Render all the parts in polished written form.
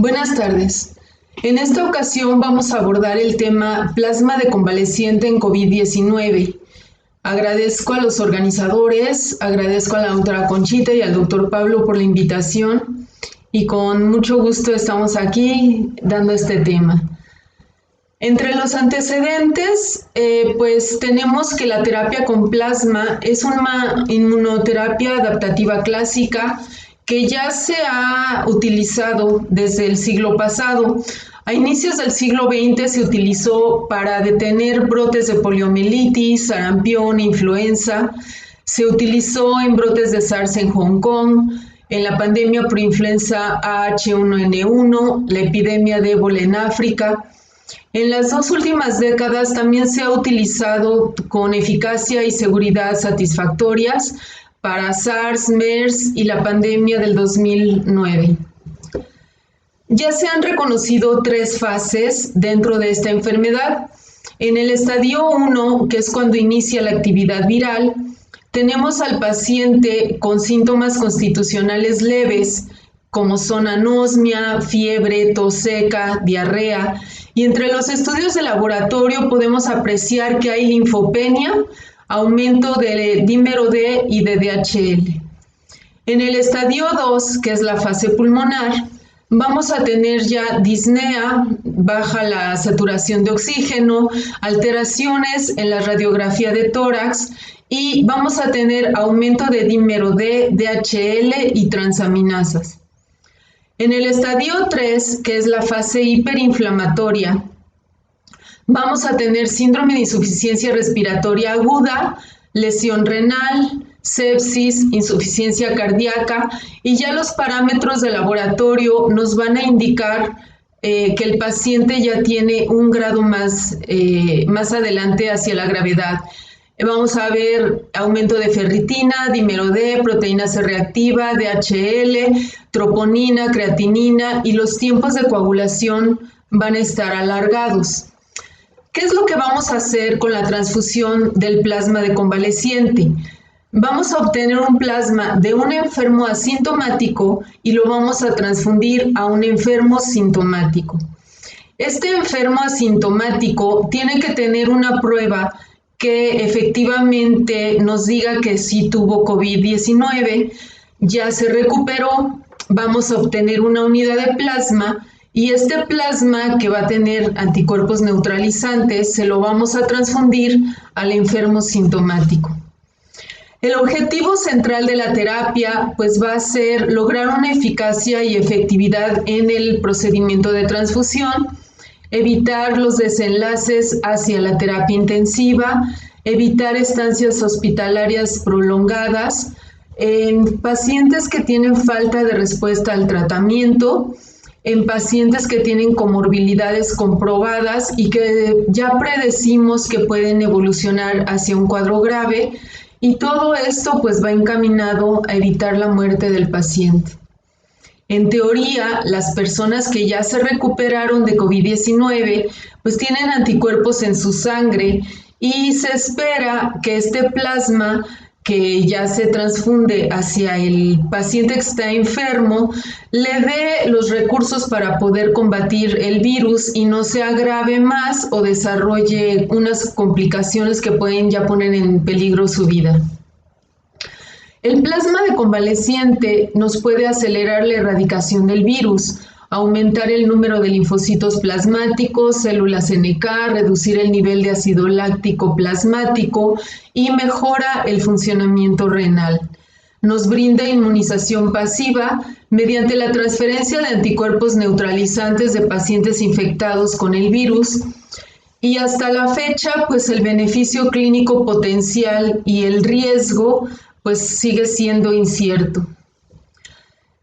Buenas tardes. En esta ocasión vamos a abordar el tema plasma de convaleciente en COVID-19. Agradezco a los organizadores, agradezco a la doctora Conchita y al doctor Pablo por la invitación y con mucho gusto estamos aquí dando este tema. Entre los antecedentes, pues tenemos que la terapia con plasma es una inmunoterapia adaptativa clásica que ya se ha utilizado desde el siglo pasado. A inicios del siglo XX se utilizó para detener brotes de poliomielitis, sarampión, influenza. Se utilizó en brotes de SARS en Hong Kong, en la pandemia por influenza H1N1, la epidemia de ébola en África. En las dos últimas décadas también se ha utilizado con eficacia y seguridad satisfactorias para SARS, MERS y la pandemia del 2009. Ya se han reconocido 3 fases dentro de esta enfermedad. En el estadio 1, que es cuando inicia la actividad viral, tenemos al paciente con síntomas constitucionales leves, como son anosmia, fiebre, tos seca, diarrea, y entre los estudios de laboratorio podemos apreciar que hay linfopenia, aumento de dímero D y de DHL. En el estadio 2, que es la fase pulmonar, vamos a tener ya disnea, baja la saturación de oxígeno, alteraciones en la radiografía de tórax y vamos a tener aumento de dímero D, DHL y transaminasas. En el estadio 3, que es la fase hiperinflamatoria, vamos a tener síndrome de insuficiencia respiratoria aguda, lesión renal, sepsis, insuficiencia cardíaca y ya los parámetros de laboratorio nos van a indicar que el paciente ya tiene un grado más adelante hacia la gravedad. Vamos a ver aumento de ferritina, dímero D, proteína C reactiva, DHL, troponina, creatinina y los tiempos de coagulación van a estar alargados. ¿Qué es lo que vamos a hacer con la transfusión del plasma de convaleciente? Vamos a obtener un plasma de un enfermo asintomático y lo vamos a transfundir a un enfermo sintomático. Este enfermo asintomático tiene que tener una prueba que efectivamente nos diga que sí tuvo COVID-19, ya se recuperó, vamos a obtener una unidad de plasma y este plasma que va a tener anticuerpos neutralizantes se lo vamos a transfundir al enfermo sintomático. El objetivo central de la terapia pues va a ser lograr una eficacia y efectividad en el procedimiento de transfusión, evitar los desenlaces hacia la terapia intensiva, evitar estancias hospitalarias prolongadas en pacientes que tienen falta de respuesta al tratamiento, en pacientes que tienen comorbilidades comprobadas y que ya predecimos que pueden evolucionar hacia un cuadro grave, y todo esto pues va encaminado a evitar la muerte del paciente. En teoría, las personas que ya se recuperaron de COVID-19 pues tienen anticuerpos en su sangre y se espera que este plasma que ya se transfunde hacia el paciente que está enfermo le dé los recursos para poder combatir el virus y no se agrave más o desarrolle unas complicaciones que pueden ya poner en peligro su vida. El plasma de convaleciente nos puede acelerar la erradicación del virus, aumentar el número de linfocitos plasmáticos, células NK, reducir el nivel de ácido láctico plasmático y mejora el funcionamiento renal. Nos brinda inmunización pasiva mediante la transferencia de anticuerpos neutralizantes de pacientes infectados con el virus. Y hasta la fecha, pues el beneficio clínico potencial y el riesgo pues sigue siendo incierto.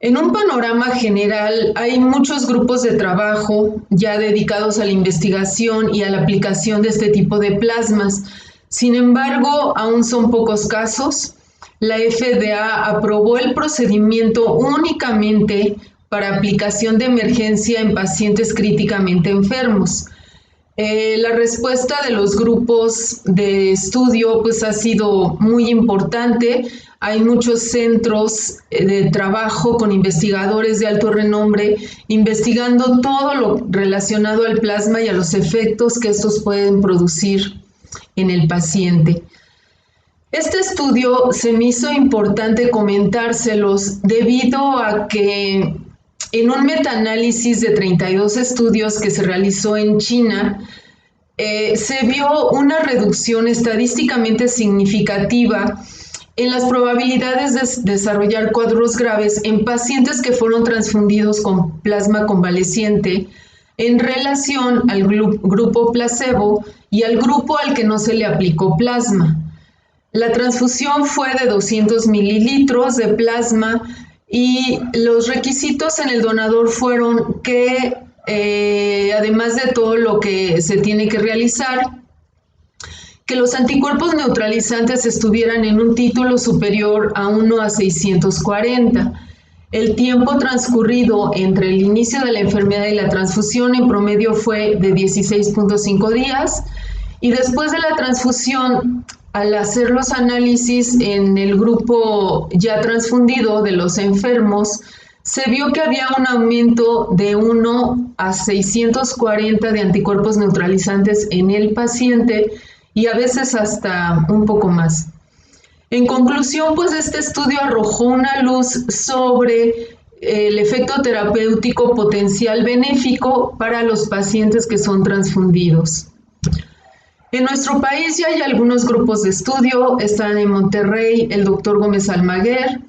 En un panorama general, hay muchos grupos de trabajo ya dedicados a la investigación y a la aplicación de este tipo de plasmas. Sin embargo, aún son pocos casos. La FDA aprobó el procedimiento únicamente para aplicación de emergencia en pacientes críticamente enfermos. La respuesta de los grupos de estudio pues ha sido muy importante. Hay muchos centros de trabajo con investigadores de alto renombre investigando todo lo relacionado al plasma y a los efectos que estos pueden producir en el paciente. Este estudio se me hizo importante comentárselos debido a que en un metaanálisis de 32 estudios que se realizó en China, se vio una reducción estadísticamente significativa en las probabilidades de desarrollar cuadros graves en pacientes que fueron transfundidos con plasma convaleciente en relación al grupo placebo y al grupo al que no se le aplicó plasma. La transfusión fue de 200 mililitros de plasma y los requisitos en el donador fueron que, además de todo lo que se tiene que realizar, que los anticuerpos neutralizantes estuvieran en un título superior a 1/640. El tiempo transcurrido entre el inicio de la enfermedad y la transfusión en promedio fue de 16.5 días y después de la transfusión, al hacer los análisis en el grupo ya transfundido de los enfermos, se vio que había un aumento de 1/640 de anticuerpos neutralizantes en el paciente y a veces hasta un poco más. En conclusión, pues este estudio arrojó una luz sobre el efecto terapéutico potencial benéfico para los pacientes que son transfundidos. En nuestro país ya hay algunos grupos de estudio, están en Monterrey el doctor Gómez Almaguer,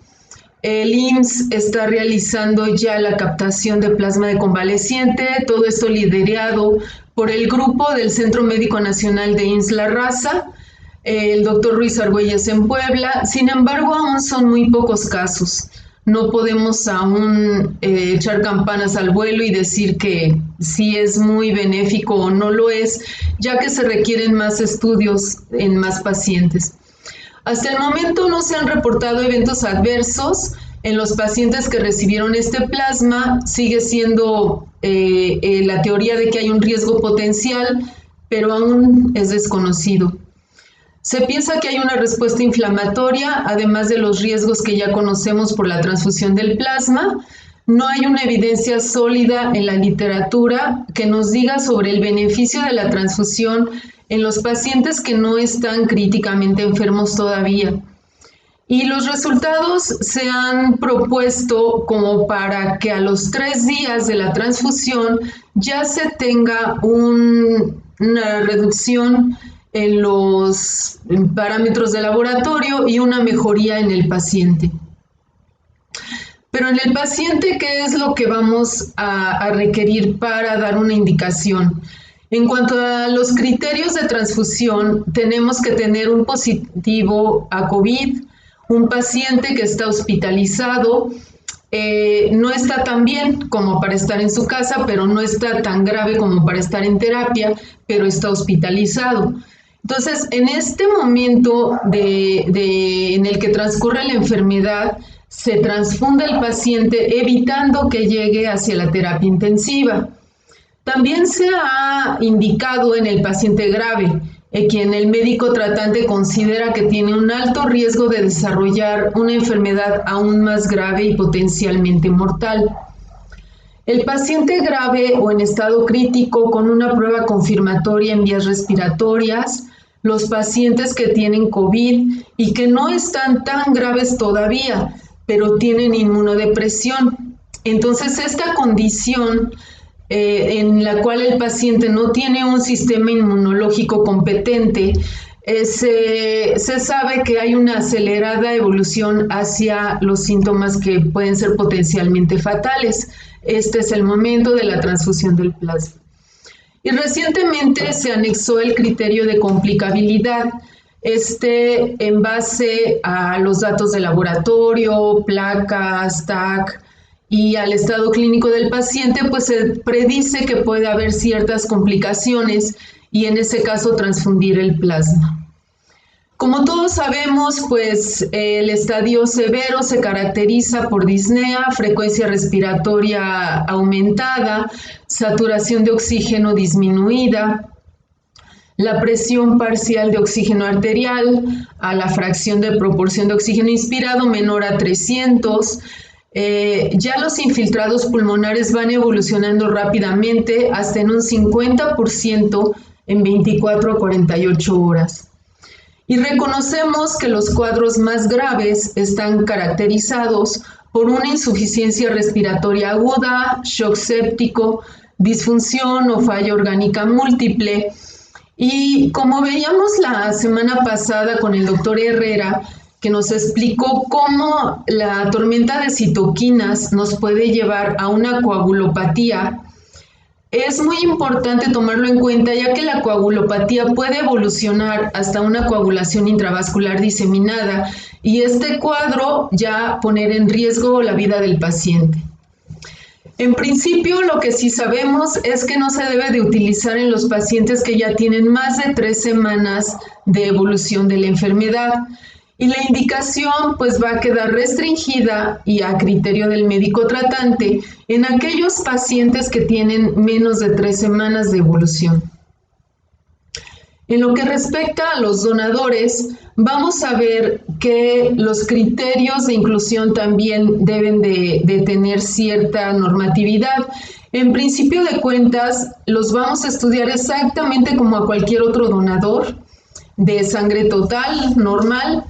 el IMSS está realizando ya la captación de plasma de convaleciente, todo esto liderado por el grupo del Centro Médico Nacional de IMSS La Raza, el doctor Ruiz Argüelles en Puebla. Sin embargo, aún son muy pocos casos. No podemos aún echar campanas al vuelo y decir que sí es muy benéfico o no lo es, ya que se requieren más estudios en más pacientes. Hasta el momento no se han reportado eventos adversos en los pacientes que recibieron este plasma. Sigue siendo la teoría de que hay un riesgo potencial, pero aún es desconocido. Se piensa que hay una respuesta inflamatoria, además de los riesgos que ya conocemos por la transfusión del plasma. No hay una evidencia sólida en la literatura que nos diga sobre el beneficio de la transfusión en los pacientes que no están críticamente enfermos todavía. Y los resultados se han propuesto como para que a los 3 días de la transfusión ya se tenga una reducción en los parámetros de laboratorio y una mejoría en el paciente. Pero en el paciente, ¿qué es lo que vamos a requerir para dar una indicación? En cuanto a los criterios de transfusión, tenemos que tener un positivo a COVID, un paciente que está hospitalizado, no está tan bien como para estar en su casa, pero no está tan grave como para estar en terapia, pero está hospitalizado. Entonces, en este momento en el que transcurre la enfermedad, se transfunde el paciente evitando que llegue hacia la terapia intensiva. También se ha indicado en el paciente grave, quien el médico tratante considera que tiene un alto riesgo de desarrollar una enfermedad aún más grave y potencialmente mortal. El paciente grave o en estado crítico con una prueba confirmatoria en vías respiratorias, los pacientes que tienen COVID y que no están tan graves todavía, pero tienen inmunodepresión. Entonces, esta condición en la cual el paciente no tiene un sistema inmunológico competente, se sabe que hay una acelerada evolución hacia los síntomas que pueden ser potencialmente fatales. Este es el momento de la transfusión del plasma. Y recientemente se anexó el criterio de complicabilidad, en base a los datos de laboratorio, placas, TAC y al estado clínico del paciente, pues se predice que puede haber ciertas complicaciones y en ese caso transfundir el plasma. Como todos sabemos, pues el estadio severo se caracteriza por disnea, frecuencia respiratoria aumentada, saturación de oxígeno disminuida, la presión parcial de oxígeno arterial, a la fracción de proporción de oxígeno inspirado menor a 300. Ya los infiltrados pulmonares van evolucionando rápidamente hasta en un 50% en 24 a 48 horas. Y reconocemos que los cuadros más graves están caracterizados por una insuficiencia respiratoria aguda, shock séptico, disfunción o falla orgánica múltiple. Y como veíamos la semana pasada con el doctor Herrera, que nos explicó cómo la tormenta de citoquinas nos puede llevar a una coagulopatía, es muy importante tomarlo en cuenta, ya que la coagulopatía puede evolucionar hasta una coagulación intravascular diseminada y este cuadro ya poner en riesgo la vida del paciente. En principio, lo que sí sabemos es que no se debe de utilizar en los pacientes que ya tienen más de 3 semanas de evolución de la enfermedad. Y la indicación pues va a quedar restringida y a criterio del médico tratante en aquellos pacientes que tienen menos de 3 semanas de evolución. En lo que respecta a los donadores, vamos a ver que los criterios de inclusión también deben de tener cierta normatividad. En principio de cuentas, los vamos a estudiar exactamente como a cualquier otro donador de sangre total, normal.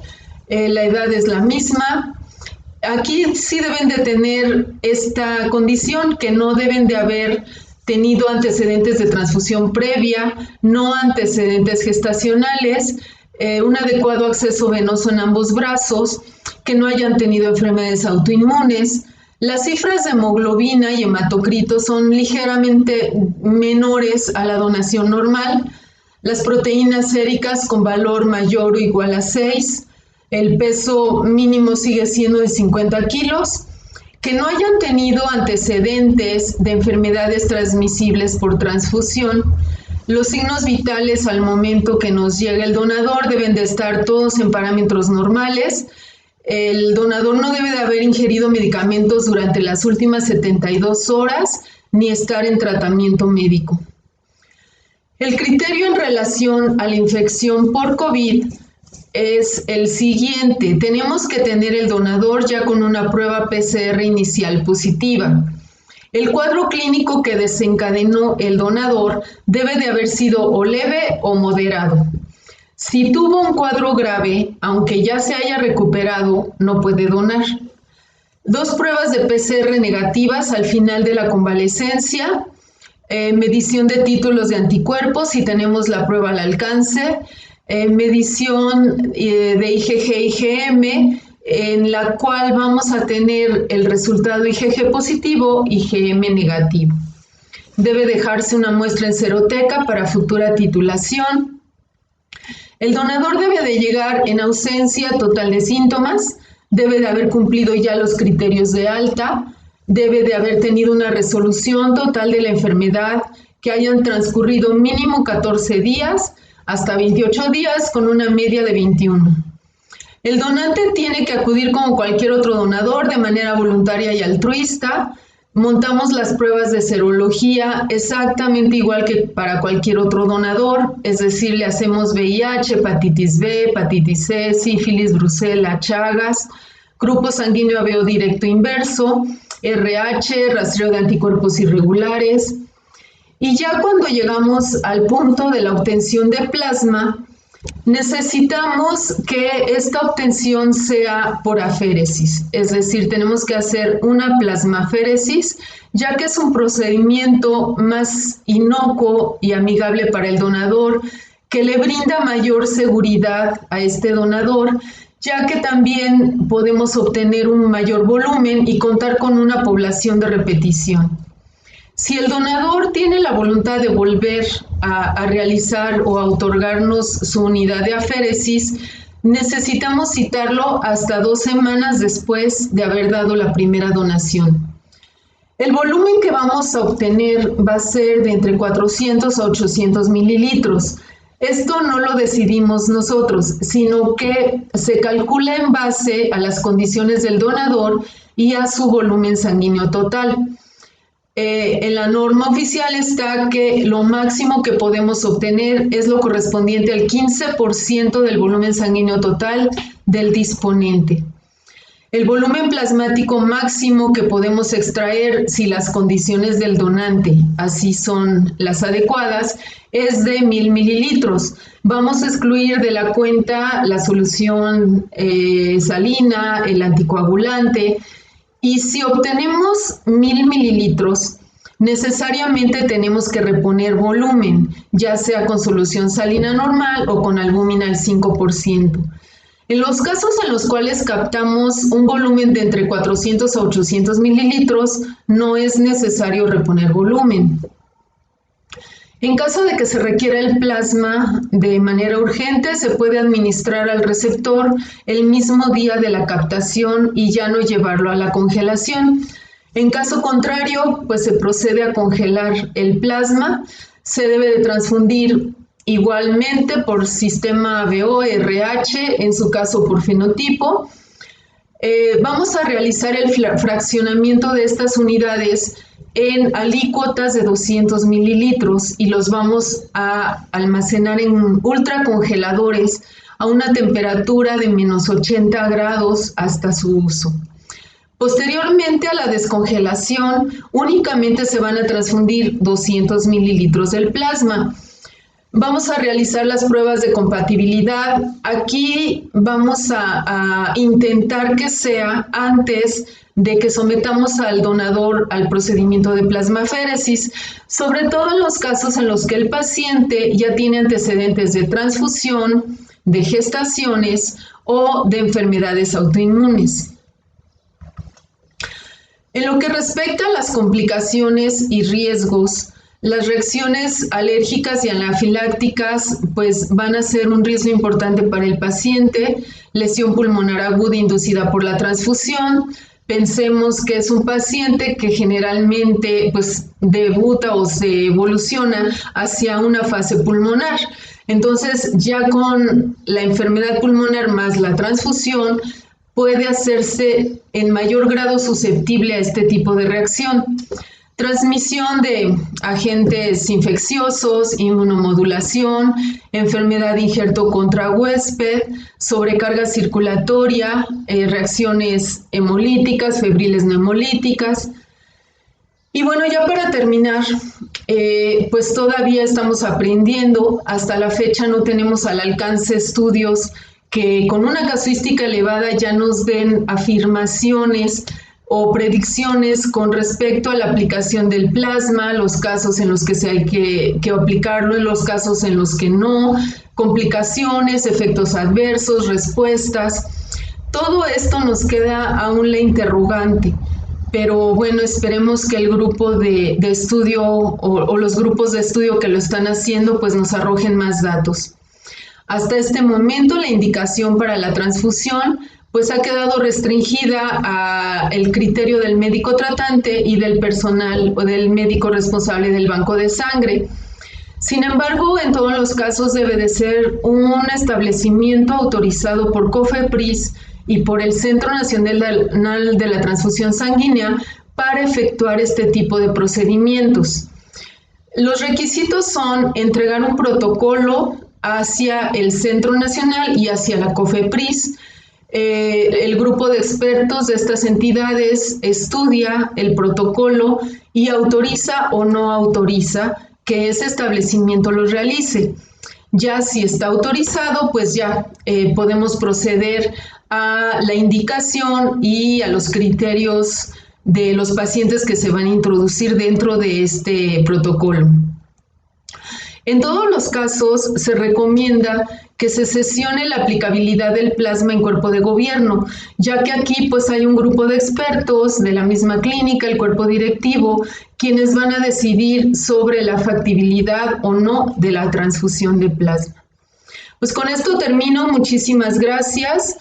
La edad es la misma. Aquí sí deben de tener esta condición, que no deben de haber tenido antecedentes de transfusión previa, no antecedentes gestacionales, un adecuado acceso venoso en ambos brazos, que no hayan tenido enfermedades autoinmunes. Las cifras de hemoglobina y hematocrito son ligeramente menores a la donación normal. Las proteínas séricas con valor mayor o igual a 6. El peso mínimo sigue siendo de 50 kilos. Que no hayan tenido antecedentes de enfermedades transmisibles por transfusión. Los signos vitales al momento que nos llega el donador deben de estar todos en parámetros normales. El donador no debe de haber ingerido medicamentos durante las últimas 72 horas ni estar en tratamiento médico. El criterio en relación a la infección por COVID es el siguiente. Tenemos que tener el donador ya con una prueba PCR inicial positiva. El cuadro clínico que desencadenó el donador debe de haber sido o leve o moderado. Si tuvo un cuadro grave, aunque ya se haya recuperado, no puede donar. 2 pruebas de PCR negativas al final de la convalecencia, medición de títulos de anticuerpos si tenemos la prueba al alcance, medición de IgG-IgM, en la cual vamos a tener el resultado IgG positivo, IgM negativo. Debe dejarse una muestra en seroteca para futura titulación. El donador debe de llegar en ausencia total de síntomas, debe de haber cumplido ya los criterios de alta, debe de haber tenido una resolución total de la enfermedad, que hayan transcurrido mínimo 14 días, hasta 28 días con una media de 21. El donante tiene que acudir como cualquier otro donador de manera voluntaria y altruista. Montamos las pruebas de serología exactamente igual que para cualquier otro donador, es decir, le hacemos VIH, hepatitis B, hepatitis C, sífilis, brucela, Chagas, grupo sanguíneo ABO directo inverso, RH, rastreo de anticuerpos irregulares. Y ya cuando llegamos al punto de la obtención de plasma, necesitamos que esta obtención sea por aféresis, es decir, tenemos que hacer una plasmaféresis, ya que es un procedimiento más inocuo y amigable para el donador, que le brinda mayor seguridad a este donador, ya que también podemos obtener un mayor volumen y contar con una población de repetición. Si el donador tiene la voluntad de volver a realizar o a otorgarnos su unidad de aféresis, necesitamos citarlo hasta 2 semanas después de haber dado la primera donación. El volumen que vamos a obtener va a ser de entre 400 a 800 mililitros. Esto no lo decidimos nosotros, sino que se calcula en base a las condiciones del donador y a su volumen sanguíneo total. En la norma oficial está que lo máximo que podemos obtener es lo correspondiente al 15% del volumen sanguíneo total del disponente. El volumen plasmático máximo que podemos extraer, si las condiciones del donante así son las adecuadas, es de 1000 mililitros. Vamos a excluir de la cuenta la solución salina, el anticoagulante, y si obtenemos 1000 mililitros, necesariamente tenemos que reponer volumen, ya sea con solución salina normal o con albúmina al 5%. En los casos en los cuales captamos un volumen de entre 400 a 800 mililitros, no es necesario reponer volumen. En caso de que se requiera el plasma de manera urgente, se puede administrar al receptor el mismo día de la captación y ya no llevarlo a la congelación. En caso contrario, pues se procede a congelar el plasma. Se debe de transfundir igualmente por sistema ABO-RH, en su caso por fenotipo. Vamos a realizar el fraccionamiento de estas unidades en alícuotas de 200 mililitros y los vamos a almacenar en ultracongeladores a una temperatura de menos 80 grados hasta su uso. Posteriormente a la descongelación, únicamente se van a transfundir 200 mililitros del plasma. Vamos a realizar las pruebas de compatibilidad. Aquí vamos a intentar que sea antes de que sometamos al donador al procedimiento de plasmaféresis, sobre todo en los casos en los que el paciente ya tiene antecedentes de transfusión, de gestaciones o de enfermedades autoinmunes. En lo que respecta a las complicaciones y riesgos, las reacciones alérgicas y anafilácticas pues van a ser un riesgo importante para el paciente, lesión pulmonar aguda inducida por la transfusión. Pensemos que es un paciente que generalmente pues debuta o se evoluciona hacia una fase pulmonar. Entonces ya con la enfermedad pulmonar más la transfusión puede hacerse en mayor grado susceptible a este tipo de reacción. Transmisión de agentes infecciosos, inmunomodulación, enfermedad de injerto contra huésped, sobrecarga circulatoria, reacciones hemolíticas, febriles no hemolíticas. Y bueno, ya para terminar, pues todavía estamos aprendiendo. Hasta la fecha no tenemos al alcance estudios que con una casuística elevada ya nos den afirmaciones o predicciones con respecto a la aplicación del plasma, los casos en los que hay que aplicarlo, en los casos en los que no, complicaciones, efectos adversos, respuestas. Todo esto nos queda aún la interrogante, pero bueno, esperemos que el grupo de estudio o los grupos de estudio que lo están haciendo pues nos arrojen más datos. Hasta este momento la indicación para la transfusión pues ha quedado restringida al criterio del médico tratante y del personal o del médico responsable del banco de sangre. Sin embargo, en todos los casos debe de ser un establecimiento autorizado por COFEPRIS y por el Centro Nacional de la Transfusión Sanguínea para efectuar este tipo de procedimientos. Los requisitos son entregar un protocolo hacia el Centro Nacional y hacia la COFEPRIS. El grupo de expertos de estas entidades estudia el protocolo y autoriza o no autoriza que ese establecimiento lo realice. Ya si está autorizado, pues ya podemos proceder a la indicación y a los criterios de los pacientes que se van a introducir dentro de este protocolo. En todos los casos se recomienda que se sesione la aplicabilidad del plasma en cuerpo de gobierno, ya que aquí pues hay un grupo de expertos de la misma clínica, el cuerpo directivo, quienes van a decidir sobre la factibilidad o no de la transfusión de plasma. Pues con esto termino, muchísimas gracias,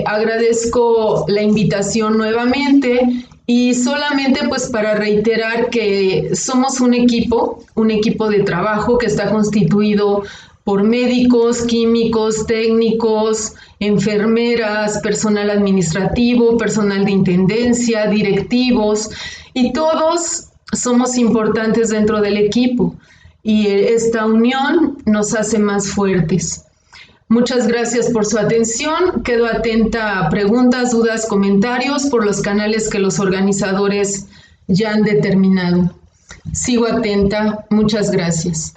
agradezco la invitación nuevamente. Y solamente pues para reiterar que somos un equipo de trabajo que está constituido por médicos, químicos, técnicos, enfermeras, personal administrativo, personal de intendencia, directivos, y todos somos importantes dentro del equipo y esta unión nos hace más fuertes. Muchas gracias por su atención. Quedo atenta a preguntas, dudas, comentarios por los canales que los organizadores ya han determinado. Sigo atenta. Muchas gracias.